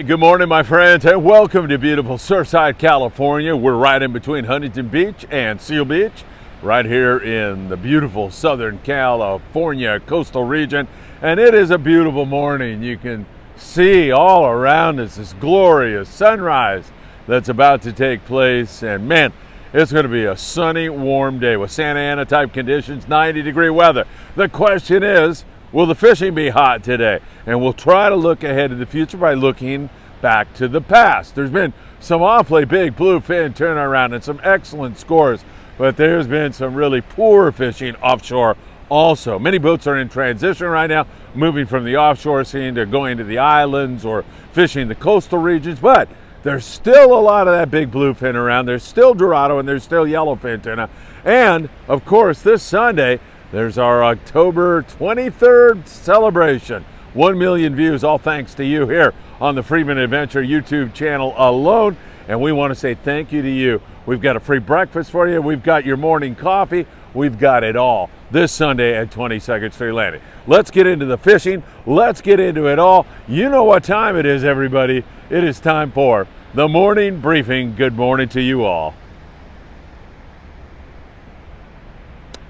good morning, my friends, and welcome to beautiful Surfside, California. We're right in between Huntington Beach and Seal Beach, right here in the beautiful Southern California coastal region. And it is a beautiful morning. You can see all around us this glorious sunrise that's about to take place. And man, it's going to be a sunny, warm day with Santa Ana type conditions, 90-degree weather. The question is, will the fishing be hot today? And we'll try to look ahead to the future by looking back to the past. There's been some awfully big bluefin turnaround and some excellent scores, but there's been some really poor fishing offshore also. Many boats are in transition right now, moving from the offshore scene to going to the islands or fishing the coastal regions, but there's still a lot of that big bluefin around. There's still Dorado and there's still yellowfin tuna. And of course, this Sunday, there's our October 23rd celebration. 1 million views, all thanks to you here on the Friedman Adventure YouTube channel alone. And we want to say thank you to you. We've got a free breakfast for you. We've got your morning coffee. We've got it all this Sunday at 22nd Street Landing. Let's get into the fishing. Let's get into it all. You know what time it is, everybody. It is time for the morning briefing. Good morning to you all.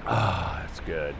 That's good.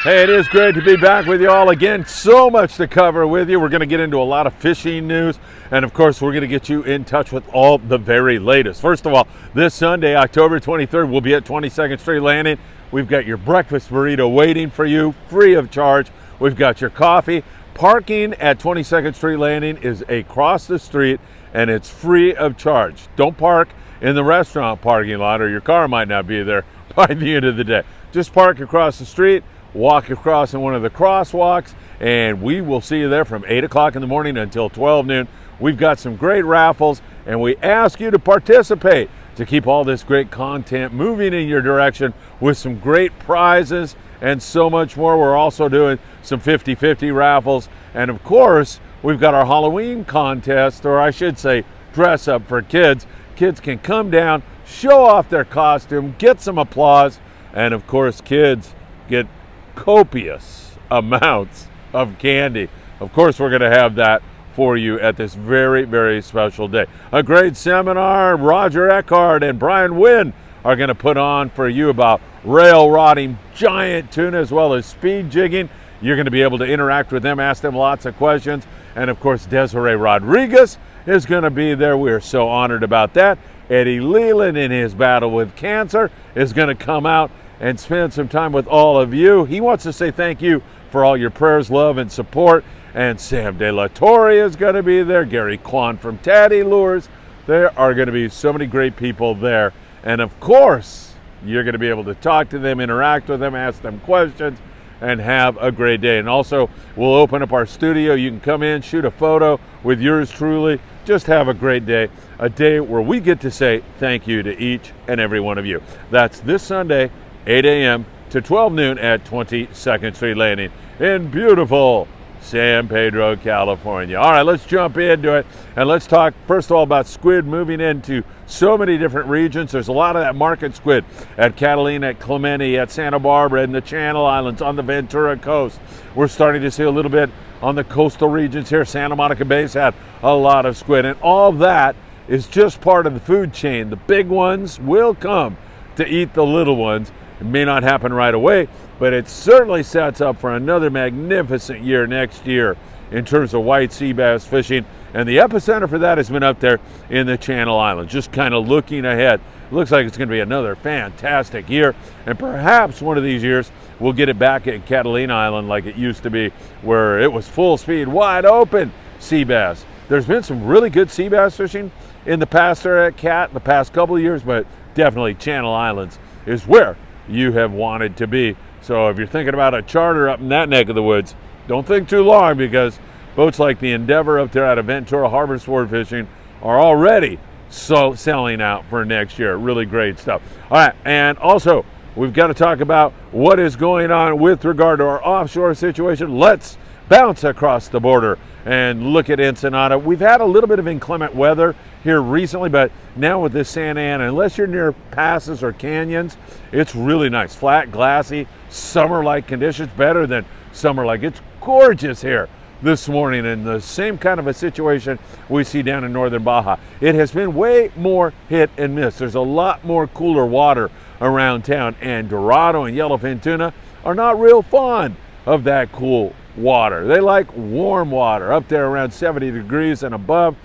Hey, it is great to be back with you all again. So much to cover with you. We're going to get into a lot of fishing news. And of course, we're going to get you in touch with all the very latest. First of all, this Sunday, October 23rd, we'll be at 22nd Street Landing. We've got your breakfast burrito waiting for you, free of charge. We've got your coffee. Parking at 22nd Street Landing is across the street, and it's free of charge. Don't park in the restaurant parking lot, or your car might not be there by the end of the day. Just park across the street. Walk across in one of the crosswalks, and we will see you there from 8 o'clock in the morning until 12 noon. We've got some great raffles, and we ask you to participate to keep all this great content moving in your direction with some great prizes and so much more. We're also doing some 50-50 raffles, and of course, we've got our Halloween contest, or I should say dress up for kids. Kids can come down, show off their costume, get some applause, and of course, kids get copious amounts of candy. Of course, we're going to have that for you at this very, very special day. A great seminar Roger Eckhart and Brian Wynn are going to put on for you about rail rodding giant tuna as well as speed jigging. You're going to be able to interact with them, ask them lots of questions. And of course, Desiree Rodriguez is going to be there. We're so honored about that. Eddie Leland, in his battle with cancer, is going to come out and spend some time with all of you. He wants to say thank you for all your prayers, love, and support. And Sam De La Torre is going to be there. Gary Kwan from Taddy Lures. There are going to be so many great people there. And of course, you're going to be able to talk to them, interact with them, ask them questions, and have a great day. And also, we'll open up our studio. You can come in, shoot a photo with yours truly. Just have a great day. A day where we get to say thank you to each and every one of you. That's this Sunday, 8 a.m. to 12 noon at 22nd Street Landing in beautiful San Pedro, California. All right, let's jump into it, and let's talk first of all about squid moving into so many different regions. There's a lot of that market squid at Catalina, at Clemente, at Santa Barbara, in the Channel Islands, on the Ventura coast. We're starting to see a little bit on the coastal regions here. Santa Monica Bay's had a lot of squid, and all that is just part of the food chain. The big ones will come to eat the little ones. It may not happen right away, but it certainly sets up for another magnificent year next year in terms of white sea bass fishing. And the epicenter for that has been up there in the Channel Islands, just kind of looking ahead. It looks like it's going to be another fantastic year, and perhaps one of these years we'll get it back at Catalina Island like it used to be, where it was full speed, wide open sea bass. There's been some really good sea bass fishing in the past there at Cat the past couple of years, but definitely Channel Islands is where you have wanted to be. So if you're thinking about a charter up in that neck of the woods, don't think too long, because Boats like the Endeavor up there out of Ventura Harbor Sport Fishing are already selling out for next year. Really great stuff. All right, and also we've got to talk about what is going on with regard to our offshore situation. Let's bounce across the border and look at Ensenada. We've had a little bit of inclement weather here recently, but now with this Santa Ana, unless you're near passes or canyons, it's really nice. Flat, glassy, summer-like conditions, better than summer-like. It's gorgeous here this morning, and the same kind of a situation we see down in northern Baja. It has been way more hit and miss. There's a lot more cooler water around town, and Dorado and yellowfin tuna are not real fond of that cool water. They like warm water up there around 70 degrees and above.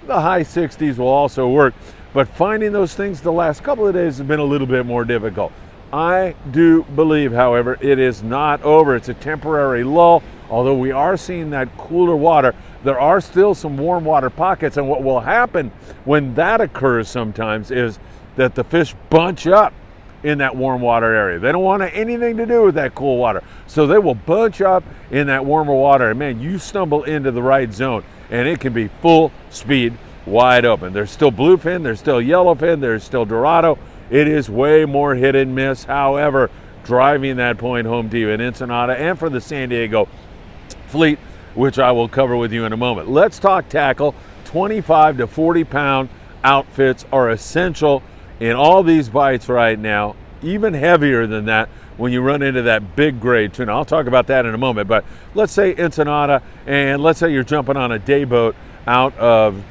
The high 60s will also work, but finding those things the last couple of days has been a little bit more difficult. I do believe, however, it is not over. It's a temporary lull. Although we are seeing that cooler water, there are still some warm water pockets, and what will happen when that occurs sometimes is that the fish bunch up in that warm water area. They don't want anything to do with that cool water, so they will bunch up in that warmer water, and man, you stumble into the right zone and it can be full speed wide open. There's still bluefin, there's still yellowfin, there's still Dorado. It is way more hit and miss. However, driving that point home to you in Ensenada and for the San Diego fleet, which I will cover with you in a moment. Let's talk tackle. 25 to 40 pound outfits are essential in all these bites right now, even heavier than that when you run into that big grade tuna. I'll talk about that in a moment, but let's say Ensenada, and let's say you're jumping on a day boat out of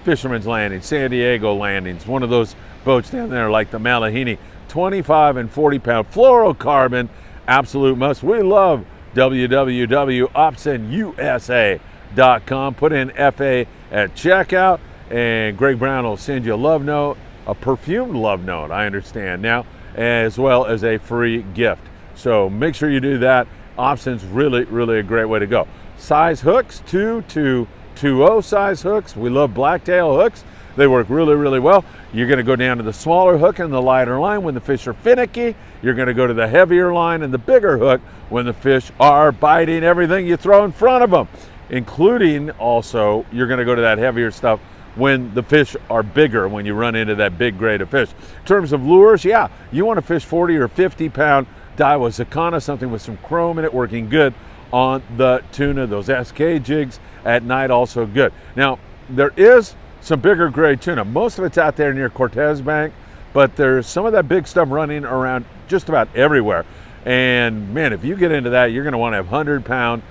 Fisherman's Landing, San Diego Landings, one of those boats down there like the Mahi-mahi. 25 and 40 pound fluorocarbon, absolute must. We love www.opsonusa.com. Put in FA at checkout, and Greg Brown will send you a love note, a perfumed love note, I understand now, as well as a free gift. So make sure you do that. Opson's really, really a great way to go. Size hooks, 2 to 2.0 size hooks. We love blacktail hooks. They work really, really well. You're going to go down to the smaller hook and the lighter line when the fish are finicky. You're going to go to the heavier line and the bigger hook when the fish are biting everything you throw in front of them, including also you're going to go to that heavier stuff when the fish are bigger, when you run into that big grade of fish. In terms of lures, yeah, you want to fish 40 or 50 pound Daiwa Zakana, something with some chrome in it, working good on the tuna. Those SK jigs at night also good. Now, there is some bigger grade tuna. Most of it's out there near Cortez Bank, but there's some of that big stuff running around just about everywhere. And man, if you get into that, you're going to want to have 100 pound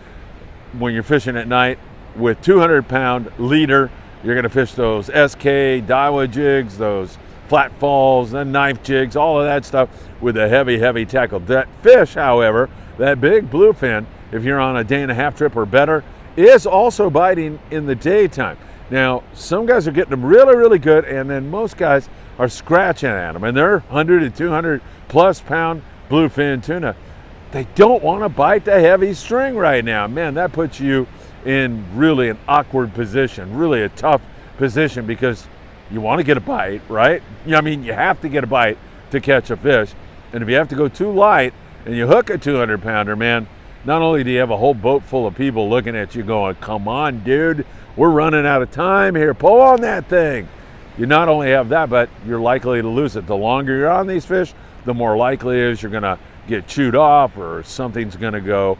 when you're fishing at night with 200 pound leader. You're going to fish those SK Daiwa jigs, those flat falls, and knife jigs, all of that stuff with a heavy, heavy tackle. That fish, however, that big bluefin, if you're on a day and a half trip or better, is also biting in the daytime. Now, some guys are getting them really, really good, and then most guys are scratching at them, and they're 100 to 200 plus pound bluefin tuna. They don't want to bite the heavy string right now. Man, that puts you in really an awkward position, really a tough position, because you want to get a bite, right? I mean, you have to get a bite to catch a fish, and if you have to go too light and you hook a 200 pounder, man, not only do you have a whole boat full of people looking at you going, come on, dude, we're running out of time here, pull on that thing. You not only have that, but you're likely to lose it. The longer you're on these fish, the more likely it is you're going to get chewed off or something's going to go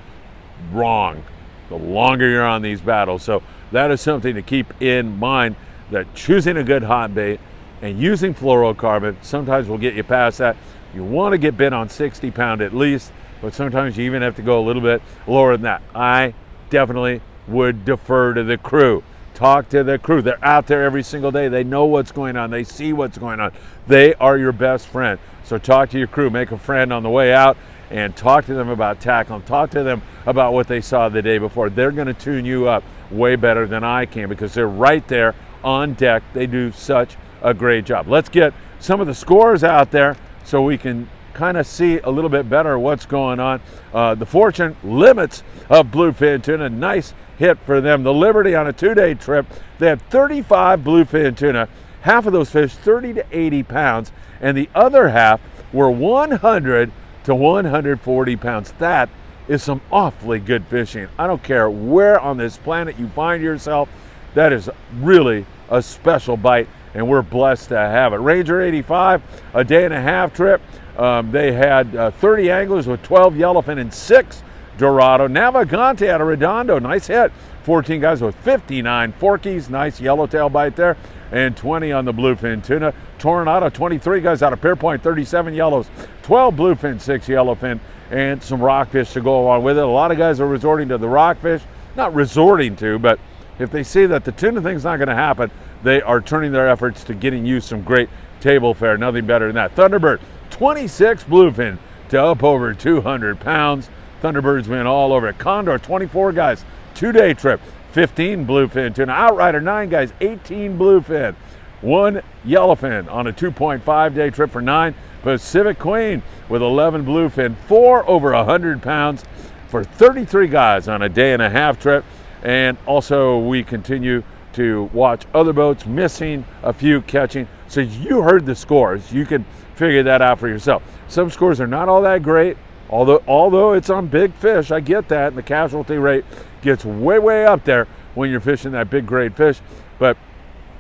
wrong the longer you're on these battles. So that is something to keep in mind, that choosing a good hot bait and using fluorocarbon sometimes will get you past that. You want to get bit on 60 pound at least, but sometimes you even have to go a little bit lower than that. I definitely would defer to the crew. Talk to the crew. They're out there every single day. They know what's going on. They see what's going on. They are your best friend. So talk to your crew. Make a friend on the way out and talk to them about tackling. Talk to them about what they saw the day before. They're going to tune you up way better than I can, because they're right there on deck. They do such a great job. Let's get some of the scores out there so we can kind of see a little bit better what's going on. The Fortune limits of bluefin tuna, nice hit for them. The Liberty on a 2-day trip, they had 35 bluefin tuna. Half of those fish 30 to 80 pounds, and the other half were 100 to 140 pounds. That is some awfully good fishing. I don't care where on this planet you find yourself, that is really a special bite, and we're blessed to have it. Ranger 85, a day and a half trip. They had 30 anglers with 12 yellowfin and 6 Dorado. Navigante out of Redondo, nice hit. 14 guys with 59 forkies, nice yellowtail bite there, and 20 on the bluefin tuna. Tornado, 23 guys out of Pierpoint, 37 yellows, 12 bluefin, 6 yellowfin, and some rockfish to go along with it. A lot of guys are resorting to the rockfish, not resorting to, but if they see that the tuna thing's not going to happen, they are turning their efforts to getting you some great table fare. Nothing better than that. Thunderbird, 26 bluefin to up over 200 pounds. Thunderbirds win all over it. Condor, 24 guys, 2-day trip, 15 bluefin tuna. Outrider, 9 guys, 18 bluefin. 1 yellowfin on a 2.5-day trip for 9. Pacific Queen with 11 bluefin, 4 over 100 pounds for 33 guys on a day and a half trip. And also we continue to watch other boats missing, a few catching. So you heard the scores. You can figure that out for yourself. Some scores are not all that great, although it's on big fish. I get that, and the casualty rate gets way up there when you're fishing that big grade fish. But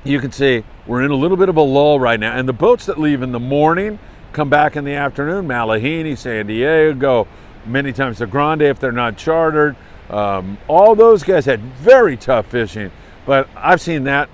you can see we're in a little bit of a lull right now, and the boats that leave in the morning come back in the afternoon. Mahi-mahi, San Diego, many times the Grande if they're not chartered. All those guys had very tough fishing, but I've seen that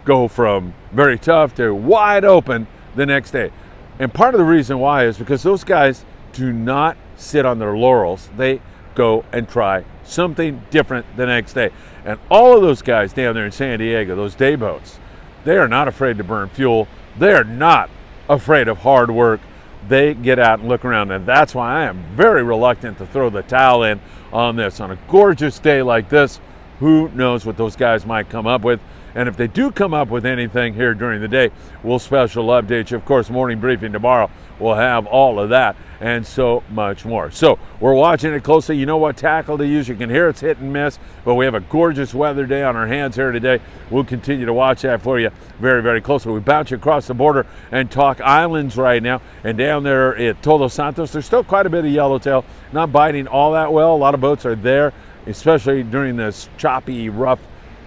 go from very tough to wide open the next day. And part of the reason why is because those guys do not sit on their laurels. They go and try something different the next day. And all of those guys down there in San Diego, those day boats, they are not afraid to burn fuel. They are not afraid of hard work. They get out and look around, and that's why I am very reluctant to throw the towel in on this. On a gorgeous day like this, who knows what those guys might come up with. And if they do come up with anything here during the day, we'll special update you. Of course, morning briefing tomorrow will have all of that and so much more. So we're watching it closely. You know what tackle to use. You can hear it's hit and miss, but we have a gorgeous weather day on our hands here today. We'll continue to watch that for you very closely. We bounce you across the border and talk islands right now. And down there at Todos Santos, there's still quite a bit of yellowtail, not biting all that well. A lot of boats are there, especially during this choppy, rough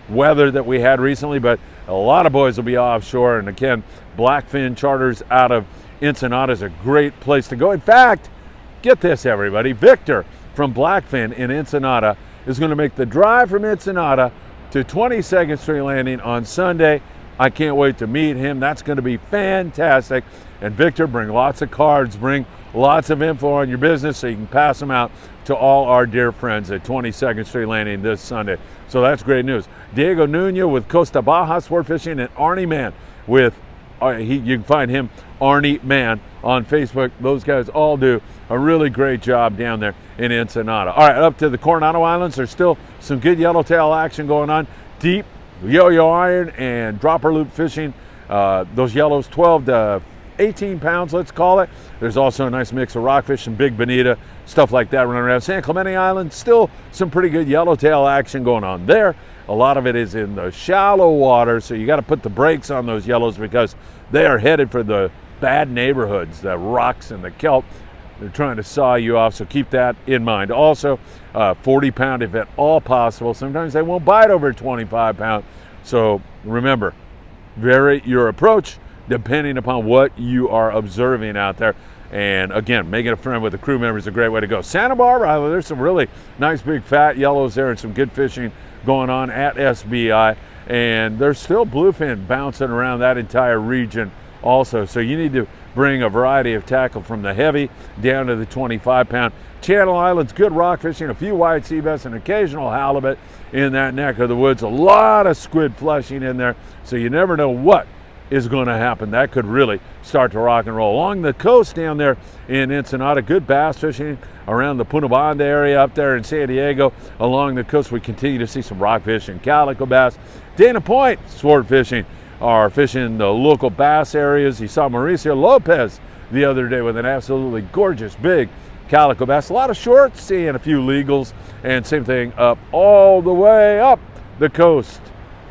weather that we had recently, but a lot of boys will be offshore. And again, blackfin charters out of Ensenada is a great place to go. In fact, get this everybody, Victor from Blackfin in Ensenada is going to make the drive from Ensenada to 22nd Street Landing on Sunday. I can't wait to meet him. That's going to be fantastic. And Victor, bring lots of cards, bring lots of info on your business so you can pass them out to all our dear friends at 22nd Street Landing this Sunday. So that's great news. Diego Nuno with Costa Baja Sport Fishing, and Arnie Man with, you can find him, Arnie Man, on Facebook. Those guys all do a really great job down there in Ensenada. All right, up to the Coronado Islands, there's still some good yellowtail action going on. Deep yo-yo iron and dropper loop fishing. Those yellows, 12 to 18 pounds, let's call it. There's also a nice mix of rockfish and big bonita, stuff like that running around. San Clemente Island, still some pretty good yellowtail action going on there. A lot of it is in the shallow water, so you got to put the brakes on those yellows because they are headed for the bad neighborhoods, the rocks and the kelp. They're trying to saw you off, so keep that in mind. Also, 40 pound if at all possible. Sometimes they won't bite over 25 pound. So remember, vary your approach depending upon what you are observing out there. And again, making a friend with the crew member is a great way to go. Santa Barbara Island, there's some really nice big fat yellows there and some good fishing going on at SBI. And there's still bluefin bouncing around that entire region also. So you need to bring a variety of tackle from the heavy down to the 25 pound. Channel Islands, good rock fishing, a few white sea bass, and occasional halibut in that neck of the woods. A lot of squid flushing in there. So you never know what is going to happen. That could really start to rock and roll. Along the coast down there in Ensenada, good bass fishing around the Punta Banda area up there in San Diego. Along the coast, we continue to see some rockfish and calico bass. Dana Point sport fishing are fishing the local bass areas. You saw Mauricio Lopez the other day with an absolutely gorgeous big calico bass. A lot of shorts, seeing a few legals, and same thing up all the way up the coast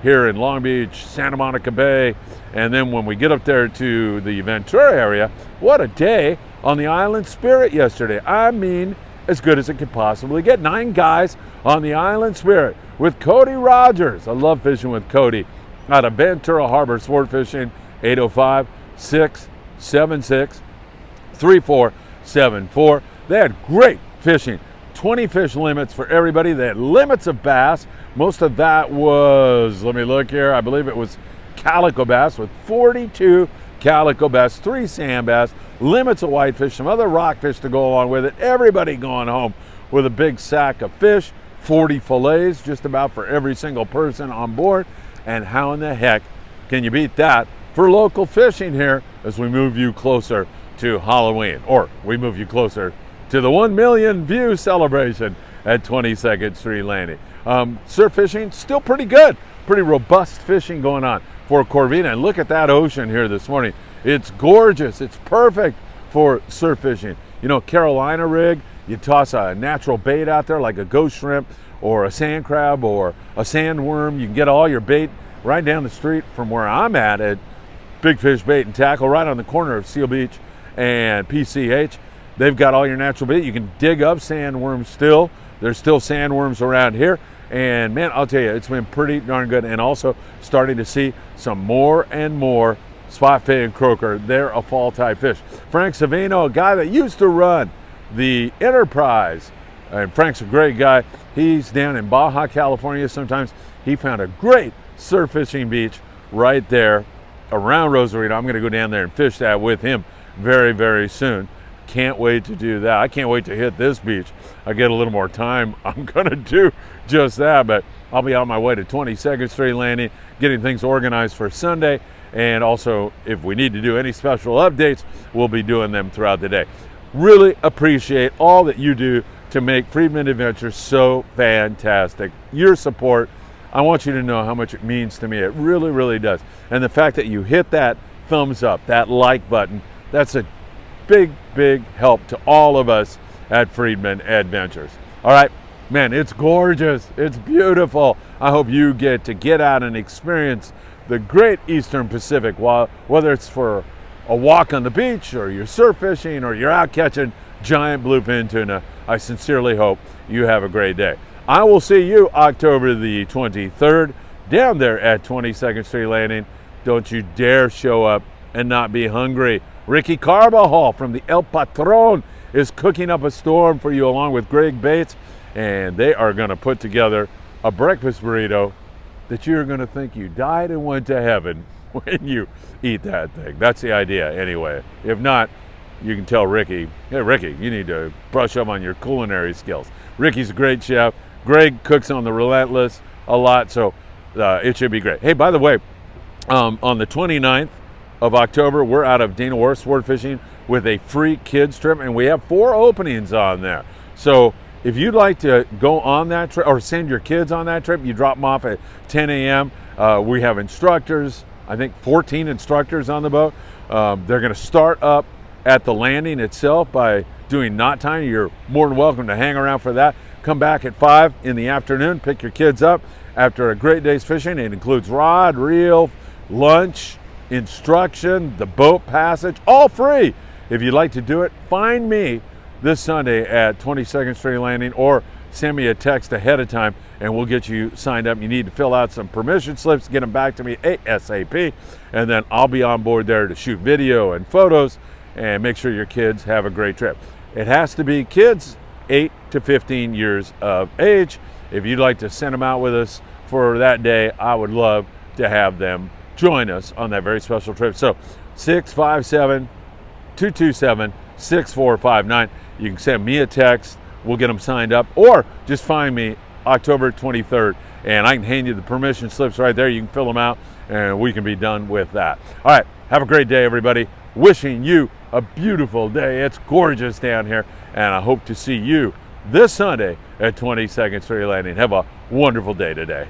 here in Long Beach, Santa Monica Bay. And then when we get up there to the Ventura area, what a day on the Island Spirit yesterday. I mean, as good as it could possibly get. 9 guys on the Island Spirit with Cody Rogers. I love fishing with Cody out of Ventura Harbor Sport Fishing, 805-676-3474. They had great fishing. 20 fish limits for everybody. They had limits of bass. Most of that was, let me look here, I believe it was calico bass with 42 calico bass, 3 sand bass, limits of whitefish, some other rockfish to go along with it. Everybody going home with a big sack of fish, 40 fillets just about for every single person on board. And how in the heck can you beat that for local fishing here as we move you closer to Halloween, or we move you closer to the 1 million view celebration at 22nd Street Landing. Surf fishing, still pretty good. Pretty robust fishing going on for Corvina. And look at that ocean here this morning. It's gorgeous. It's perfect for surf fishing. You know, Carolina rig, you toss a natural bait out there like a ghost shrimp or a sand crab or a sandworm. You can get all your bait right down the street from where I'm at Big Fish Bait and Tackle, right on the corner of Seal Beach and PCH. They've got all your natural bait. You can dig up sandworms still. There's still sandworms around here. And man, I'll tell you, it's been pretty darn good. And also starting to see some more and more spot fin and croaker. They're a fall type fish. Frank Savino, a guy that used to run the Enterprise. And Frank's a great guy. He's down in Baja, California. Sometimes he found a great surf fishing beach right there around Rosarito. I'm going to go down there and fish that with him very, very soon. Can't wait to do that. I can't wait to hit this beach. I get a little more time. I'm going to do just that, but I'll be on my way to 22nd Street Landing, getting things organized for Sunday. And also, if we need to do any special updates, we'll be doing them throughout the day. Really appreciate all that you do to make Friedman Adventures so fantastic. Your support, I want you to know how much it means to me. It really, really does. And the fact that you hit that thumbs up, that like button, that's a big, big help to all of us at Friedman Adventures. All right, man, it's gorgeous. It's beautiful. I hope you get out and experience the great Eastern Pacific, whether it's for a walk on the beach or you're surf fishing or you're out catching giant bluefin tuna. I sincerely hope you have a great day. I will see you October the 23rd down there at 22nd Street Landing. Don't you dare show up and not be hungry. Ricky Carbajal from the El Patron is cooking up a storm for you along with Greg Bates, and they are going to put together a breakfast burrito that you're going to think you died and went to heaven when you eat that thing. That's the idea anyway. If not, you can tell Ricky, hey Ricky, you need to brush up on your culinary skills. Ricky's a great chef. Greg cooks on the Relentless a lot, so it should be great. Hey, by the way, on the 29th of October, we're out of Dana Wharf Sport Fishing with a free kids trip, and we have 4 openings on there. So if you'd like to go on that trip or send your kids on that trip, you drop them off at 10 a.m. We have instructors, I think 14 instructors on the boat. They're going to start up at the landing itself by doing knot tying. You're more than welcome to hang around for that. Come back at 5 in the afternoon, pick your kids up after a great day's fishing. It includes rod, reel, lunch, instruction, the boat passage, all free. If you'd like to do it, find me this Sunday at 22nd Street Landing or send me a text ahead of time and we'll get you signed up. You need to fill out some permission slips, get them back to me ASAP, and then I'll be on board there to shoot video and photos and make sure your kids have a great trip. It has to be kids 8 to 15 years of age. If you'd like to send them out with us for that day, I would love to have them join us on that very special trip. So 657-227-6459. You can send me a text. We'll get them signed up, or just find me October 23rd and I can hand you the permission slips right there. You can fill them out and we can be done with that. All right, have a great day, everybody. Wishing you a beautiful day. It's gorgeous down here, and I hope to see you this Sunday at 22nd Street Landing. Have a wonderful day today.